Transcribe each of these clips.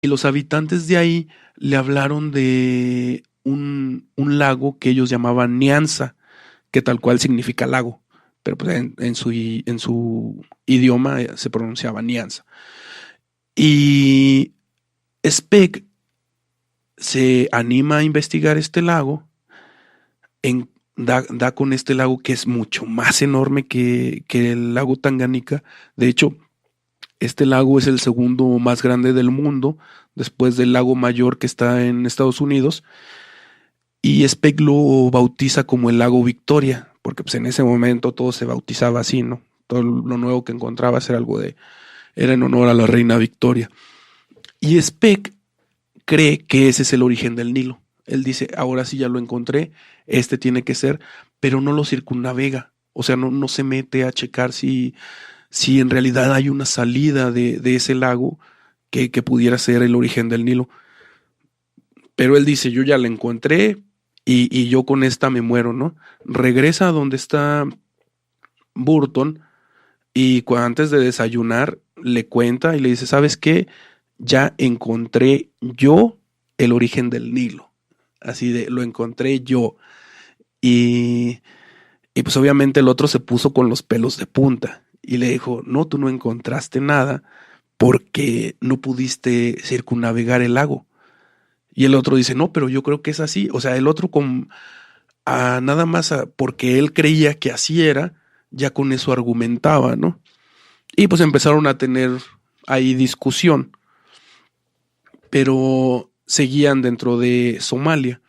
Y los habitantes de ahí le hablaron de un lago que ellos llamaban Nianza, que tal cual significa lago, pero pues en su idioma se pronunciaba Nianza. Y Speck se anima a investigar este lago, da con este lago que es mucho más enorme que el lago Tanganica. De hecho, este lago es el segundo más grande del mundo, después del lago Mayor que está en Estados Unidos, y Speck lo bautiza como el lago Victoria, porque pues en ese momento todo se bautizaba así, ¿no? Todo lo nuevo que encontrabas era en honor a la reina Victoria. Y Speck cree que ese es el origen del Nilo. Él dice, ahora sí ya lo encontré, este tiene que ser, pero no lo circunnavega. O sea, no se mete a checar si en realidad hay una salida de ese lago que pudiera ser el origen del Nilo. Pero él dice, yo ya la encontré y yo con esta me muero, ¿no? Regresa a donde está Burton y antes de desayunar le cuenta y le dice, ¿sabes qué? Ya encontré yo el origen del Nilo. Así de, lo encontré yo. Y, y pues obviamente el otro se puso con los pelos de punta y le dijo, no, tú no encontraste nada porque no pudiste circunnavegar el lago. Y el otro dice, no, pero yo creo que es así. O sea, el otro nada más porque él creía que así era, ya con eso argumentaba, ¿no? Y pues empezaron a tener ahí discusión, pero seguían dentro de Somalia.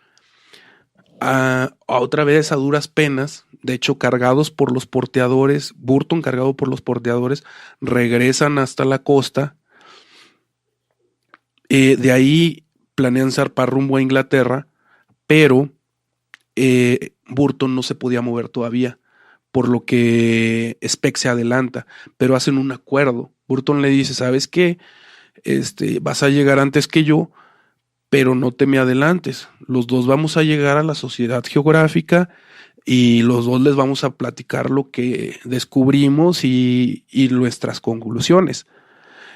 A otra vez a duras penas, de hecho cargados por los porteadores, Burton cargado por los porteadores, regresan hasta la costa. De ahí planean zarpar rumbo a Inglaterra, pero Burton no se podía mover todavía, por lo que Speck se adelanta, pero hacen un acuerdo. Burton le dice, ¿sabes qué? Vas a llegar antes que yo, pero no te me adelantes. Los dos vamos a llegar a la Sociedad Geográfica y los dos les vamos a platicar lo que descubrimos y nuestras conclusiones.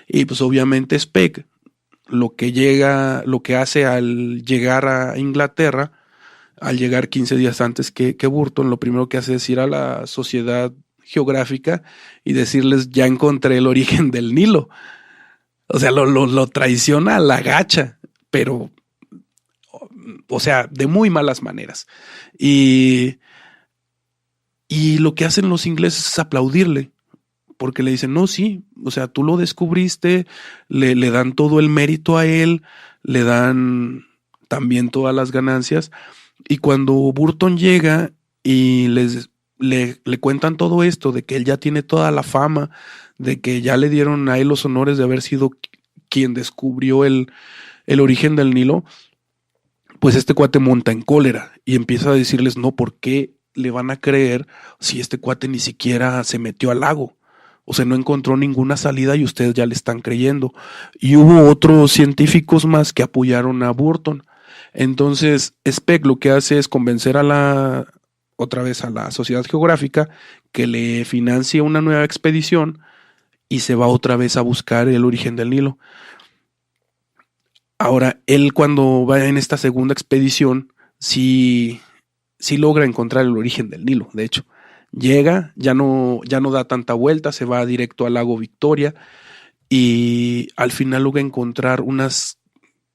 Y pues obviamente Speck lo que hace al llegar a Inglaterra, al llegar 15 días antes que Burton, lo primero que hace es ir a la Sociedad Geográfica y decirles, ya encontré el origen del Nilo. O sea, lo traiciona a la gacha, pero, o sea, de muy malas maneras. Y, y lo que hacen los ingleses es aplaudirle, porque le dicen, no, sí, o sea, tú lo descubriste, le dan todo el mérito a él, le dan también todas las ganancias. Y cuando Burton llega y le cuentan todo esto, de que él ya tiene toda la fama, de que ya le dieron a él los honores de haber sido quien descubrió el origen del Nilo, pues este cuate monta en cólera y empieza a decirles, no, ¿por qué le van a creer si este cuate ni siquiera se metió al lago? O sea, no encontró ninguna salida y ustedes ya le están creyendo. Y hubo otros científicos más que apoyaron a Burton. Entonces, Speck lo que hace es convencer otra vez a la Sociedad Geográfica que le financie una nueva expedición y se va otra vez a buscar el origen del Nilo. Ahora, él cuando va en esta segunda expedición, sí logra encontrar el origen del Nilo, de hecho. Llega, ya no da tanta vuelta, se va directo al lago Victoria y al final logra encontrar unas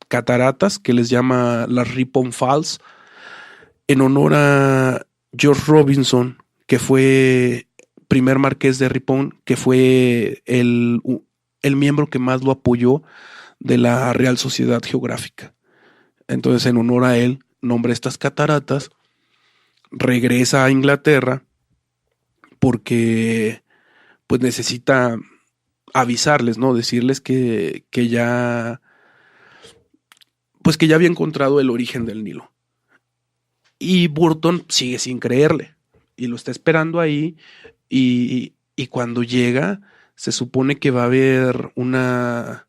cataratas que les llama las Ripon Falls en honor a George Robinson, que fue primer marqués de Ripon, que fue el miembro que más lo apoyó de la Real Sociedad Geográfica. Entonces, en honor a él, nombra estas cataratas, regresa a Inglaterra porque pues necesita avisarles, ¿no? Decirles que ya pues que ya había encontrado el origen del Nilo. Y Burton sigue sin creerle y lo está esperando ahí y cuando llega se supone que va a haber una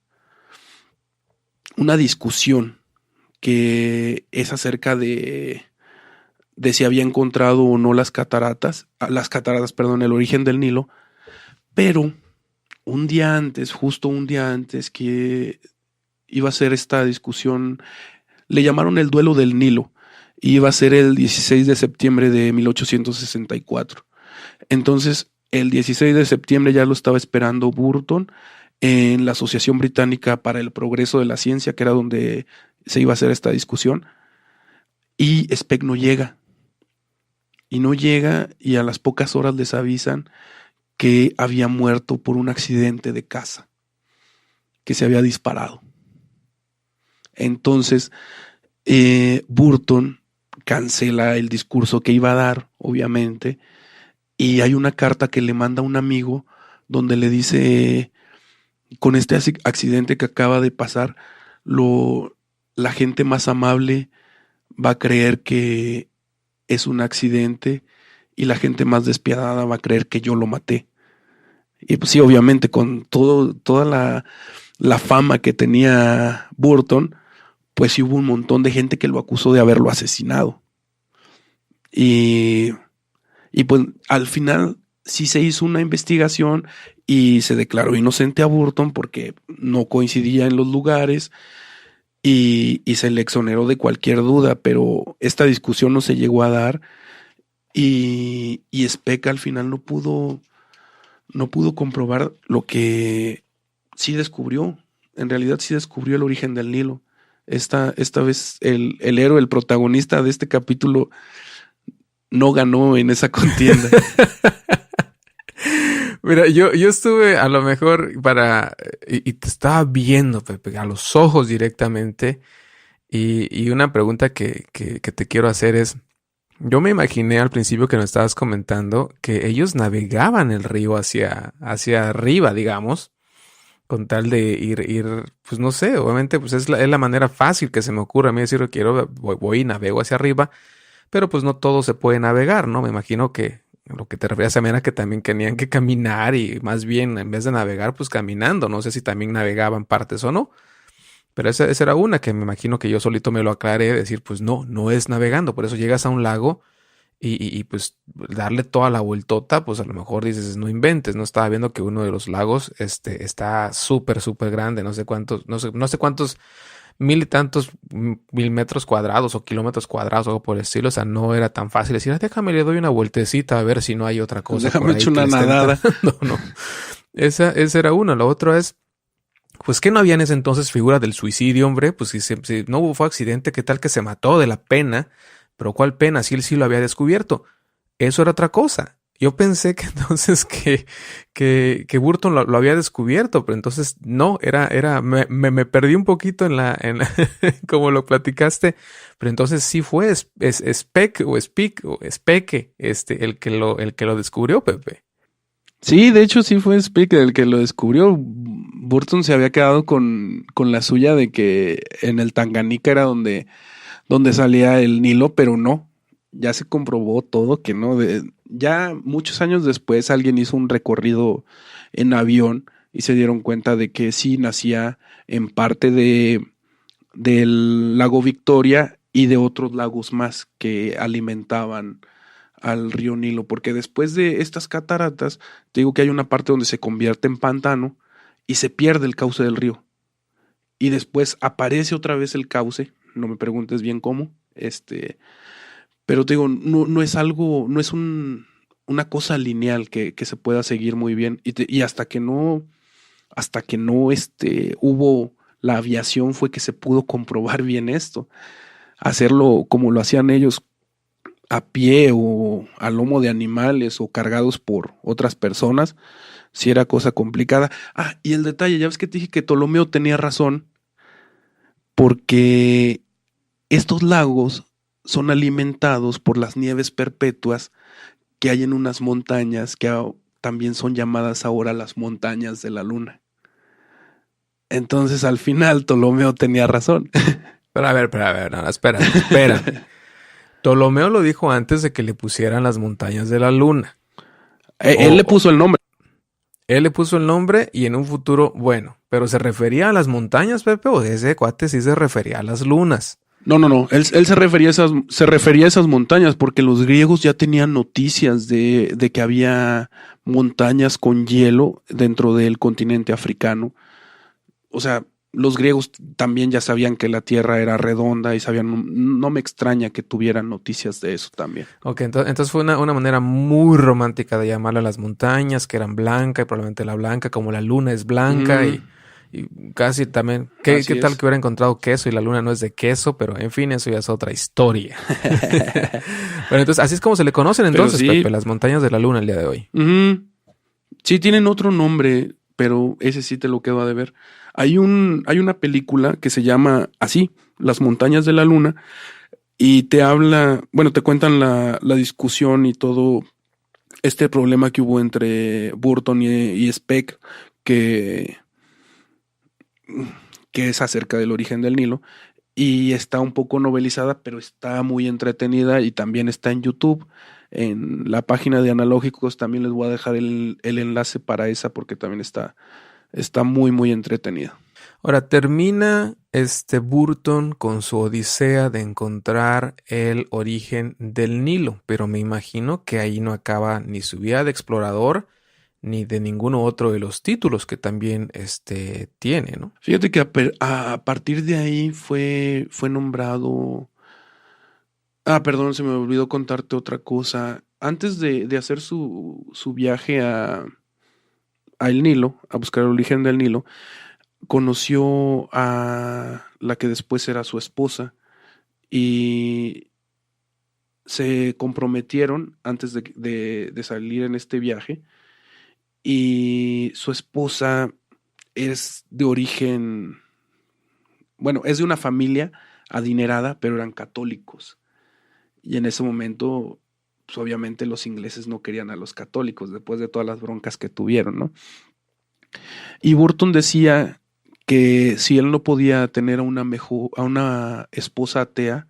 discusión que es acerca de si había encontrado o no las cataratas, perdón, el origen del Nilo, pero un día antes, justo un día antes que iba a ser esta discusión, le llamaron el duelo del Nilo, y iba a ser el 16 de septiembre de 1864. Entonces, el 16 de septiembre ya lo estaba esperando Burton en la Asociación Británica para el Progreso de la Ciencia, que era donde se iba a hacer esta discusión, y Speck no llega. Y no llega, y a las pocas horas les avisan que había muerto por un accidente de caza, que se había disparado. Entonces, Burton cancela el discurso que iba a dar, obviamente, y hay una carta que le manda un amigo donde le dice, con este accidente que acaba de pasar, la gente más amable va a creer que es un accidente y la gente más despiadada va a creer que yo lo maté. Y pues sí, obviamente con toda la fama que tenía Burton, pues sí hubo un montón de gente que lo acusó de haberlo asesinado. Y pues al final sí se hizo una investigación y se declaró inocente a Burton porque no coincidía en los lugares y se le exoneró de cualquier duda, pero esta discusión no se llegó a dar y Speck al final no pudo comprobar lo que sí descubrió. En realidad sí descubrió el origen del Nilo. Esta vez el héroe, el protagonista de este capítulo, no ganó en esa contienda. Mira, yo estuve a lo mejor y te estaba viendo, Pepe, a los ojos directamente. Y una pregunta que te quiero hacer es, yo me imaginé al principio que nos estabas comentando que ellos navegaban el río hacia arriba, digamos, con tal de ir, pues no sé, obviamente pues es la manera fácil que se me ocurre a mí decir, voy y navego hacia arriba, pero pues no todo se puede navegar, ¿no? Me imagino que lo que te referías también era que también tenían que caminar y más bien en vez de navegar, pues caminando, no sé si también navegaban partes o no. Pero esa era una que me imagino que yo solito me lo aclaré, decir, pues no es navegando, por eso llegas a un lago y pues darle toda la vueltota, pues a lo mejor dices, no inventes, no estaba viendo que uno de los lagos está súper grande, no sé cuántos mil y tantos mil metros cuadrados o kilómetros cuadrados o algo por el estilo, o sea, no era tan fácil decir, déjame le doy una vueltecita a ver si no hay otra cosa. Déjame echar una nadada. No. Esa era una, la otra es, pues que no había en ese entonces figura del suicidio, hombre, pues si no fue accidente, ¿qué tal que se mató de la pena? Pero ¿cuál pena? Si él sí lo había descubierto. Eso era otra cosa. Yo pensé que entonces que Burton lo había descubierto, pero entonces no, me perdí un poquito en la como lo platicaste, pero entonces sí fue Speck el que lo descubrió, Pepe. Sí, de hecho sí fue Speck el que lo descubrió. Burton se había quedado con la suya de que en el Tanganica era donde salía el Nilo, pero no. Ya se comprobó todo que no. Ya muchos años después alguien hizo un recorrido en avión y se dieron cuenta de que sí nacía en parte del lago Victoria y de otros lagos más que alimentaban al río Nilo, porque después de estas cataratas, te digo que hay una parte donde se convierte en pantano y se pierde el cauce del río. Y después aparece otra vez el cauce, no me preguntes bien cómo, pero te digo, no es algo, no es una cosa lineal que se pueda seguir muy bien. Y hasta que no hubo la aviación fue que se pudo comprobar bien esto. Hacerlo como lo hacían ellos, a pie o a lomo de animales o cargados por otras personas, sí era cosa complicada. Ah, y el detalle, ya ves que te dije que Ptolomeo tenía razón, porque estos lagos son alimentados por las nieves perpetuas que hay en unas montañas que también son llamadas ahora las montañas de la luna. Entonces al final Ptolomeo tenía razón. Pero a ver, no, espera. Ptolomeo lo dijo antes de que le pusieran las montañas de la luna. Él le puso el nombre. Él le puso el nombre y en un futuro, bueno, pero ¿se refería a las montañas, Pepe? ¿O ese cuate sí se refería a las lunas? No. Él se refería a esas montañas porque los griegos ya tenían noticias de que había montañas con hielo dentro del continente africano. O sea, los griegos también ya sabían que la Tierra era redonda y sabían, no me extraña que tuvieran noticias de eso también. Ok, entonces fue una manera muy romántica de llamarle a las montañas, que eran blancas, y probablemente la blanca, como la luna es blanca, y casi también, ¿qué tal que hubiera encontrado queso y la luna no es de queso? Pero en fin, eso ya es otra historia. Bueno, entonces así es como se le conocen entonces, sí, Pepe, las montañas de la luna el día de hoy. Sí, tienen otro nombre, pero ese sí te lo quedo a deber. Hay una película que se llama así, Las montañas de la luna, y te habla, bueno, te cuentan la discusión y todo este problema que hubo entre Burton y Speck, que es acerca del origen del Nilo, y está un poco novelizada, pero está muy entretenida y también está en YouTube. En la página de Analógicos también les voy a dejar el enlace para esa porque también está muy, muy entretenida. Ahora, termina Burton con su odisea de encontrar el origen del Nilo, pero me imagino que ahí no acaba ni su vida de explorador, ni de ninguno otro de los títulos que también tiene, ¿no? Fíjate que a partir de ahí fue nombrado... perdón, se me olvidó contarte otra cosa. Antes de hacer su viaje a el Nilo, a buscar el origen del Nilo, conoció a la que después era su esposa y se comprometieron antes de salir en este viaje, y su esposa es de origen, bueno, es de una familia adinerada, pero eran católicos. Y en ese momento, pues obviamente los ingleses no querían a los católicos después de todas las broncas que tuvieron, ¿no? Y Burton decía que si él no podía tener a una esposa atea,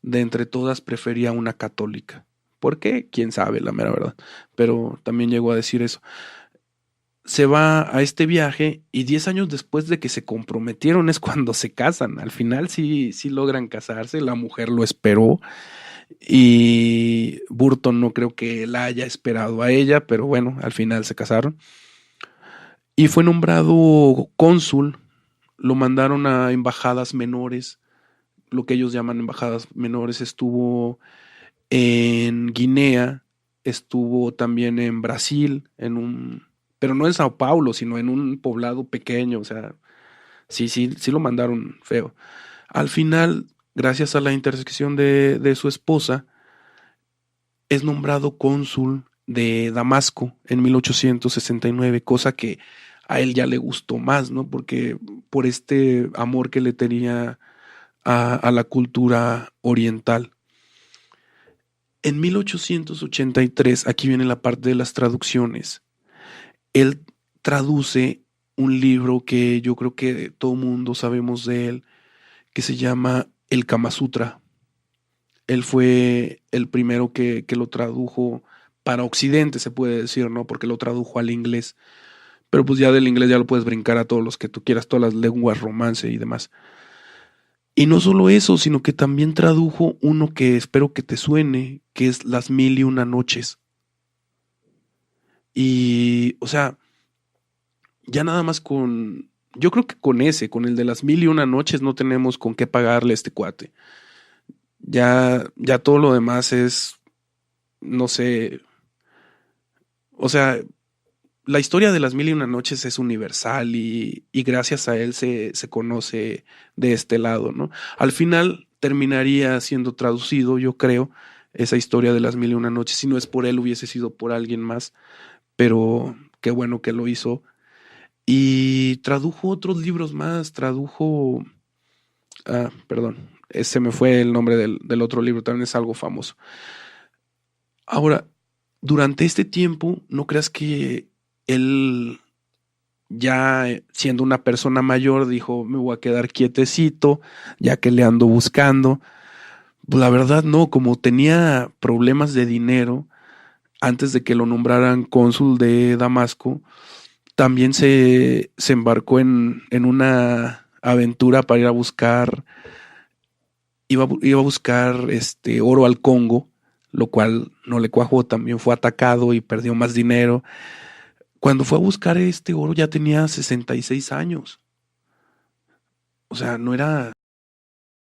de entre todas prefería una católica. ¿Por qué? Quién sabe, la mera verdad. Pero también llegó a decir eso. Se va a este viaje y 10 años después de que se comprometieron es cuando se casan. Al final sí logran casarse, la mujer lo esperó y Burton no creo que la haya esperado a ella, pero bueno, al final se casaron. Y fue nombrado cónsul, lo mandaron a embajadas menores, lo que ellos llaman embajadas menores. Estuvo en Guinea, estuvo también en Brasil, pero no en Sao Paulo, sino en un poblado pequeño, o sea, sí lo mandaron feo. Al final, gracias a la intercesión de su esposa, es nombrado cónsul de Damasco en 1869, cosa que a él ya le gustó más, ¿no? Porque por este amor que le tenía a la cultura oriental. En 1883, aquí viene la parte de las traducciones, él traduce un libro que yo creo que todo mundo sabemos de él, que se llama El Kama Sutra. Él fue el primero que lo tradujo para Occidente, se puede decir, ¿no? Porque lo tradujo al inglés. Pero pues ya del inglés ya lo puedes brincar a todos los que tú quieras, todas las lenguas romance y demás. Y no solo eso, sino que también tradujo uno que espero que te suene, que es Las Mil y Una Noches. Y, o sea, ya nada más yo creo que con el de Las Mil y Una Noches no tenemos con qué pagarle a este cuate. Ya todo lo demás es, no sé, o sea, la historia de Las Mil y Una Noches es universal y gracias a él se conoce de este lado, ¿no? Al final terminaría siendo traducido, yo creo, esa historia de Las Mil y Una Noches. Si no es por él, hubiese sido por alguien más, pero qué bueno que lo hizo. Y tradujo otros libros más, perdón, ese me fue el nombre del otro libro, también es algo famoso. Ahora, durante este tiempo, no creas que él, ya siendo una persona mayor, dijo, me voy a quedar quietecito, ya que le ando buscando. Pues la verdad no, como tenía problemas de dinero, antes de que lo nombraran cónsul de Damasco, también se embarcó en una aventura para ir a buscar, iba a buscar oro al Congo, lo cual no le cuajó, también fue atacado y perdió más dinero. Cuando fue a buscar este oro ya tenía 66 años. O sea, no era